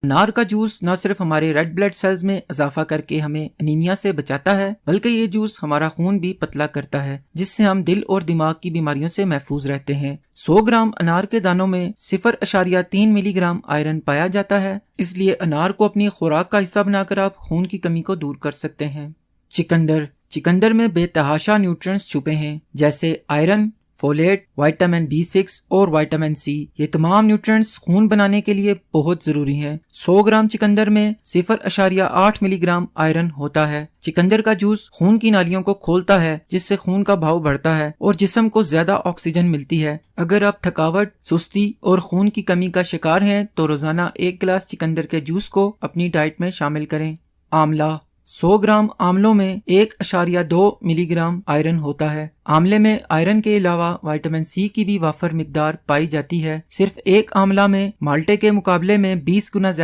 انار کا جوس نہ صرف ہمارے ریڈ بلڈ سیلز میں اضافہ کر کے ہمیں انیمیا سے بچاتا ہے، بلکہ یہ جوس ہمارا خون بھی پتلا کرتا ہے، جس سے ہم دل اور دماغ کی بیماریوں سے محفوظ رہتے ہیں۔ 100 گرام انار کے دانوں میں 0.3 ملی گرام آئرن پایا جاتا ہے، اس لیے انار کو اپنی خوراک کا حصہ بنا کر آپ خون کی کمی کو دور کر سکتے ہیں۔ چقندر میں بے تحاشا نیوٹرینٹس چھپے ہیں، جیسے آئرن، فولیٹ، وائٹامن B6 اور وائٹامن C۔ یہ تمام نیوٹرینٹس خون بنانے کے لیے بہت ضروری ہیں۔ 100 گرام چقندر میں 0.8 ملی گرام آئرن ہوتا ہے۔ چقندر کا جوس خون کی نالیوں کو کھولتا ہے، جس سے خون کا بہاؤ بڑھتا ہے اور جسم کو زیادہ آکسیجن ملتی ہے۔ اگر آپ تھکاوٹ، سستی اور خون کی کمی کا شکار ہیں تو روزانہ 1 گلاس چقندر کے جوس کو اپنی ڈائٹ میں شامل کریں۔ آملہ، 100 گرام آملوں میں 1.2 ملی گرام آئرن ہوتا ہے۔ آملے میں آئرن کے علاوہ وائٹامن C کی بھی وافر مقدار پائی جاتی ہے۔ صرف ایک آملہ میں مالٹے کے مقابلے میں 20 گنا زیادہ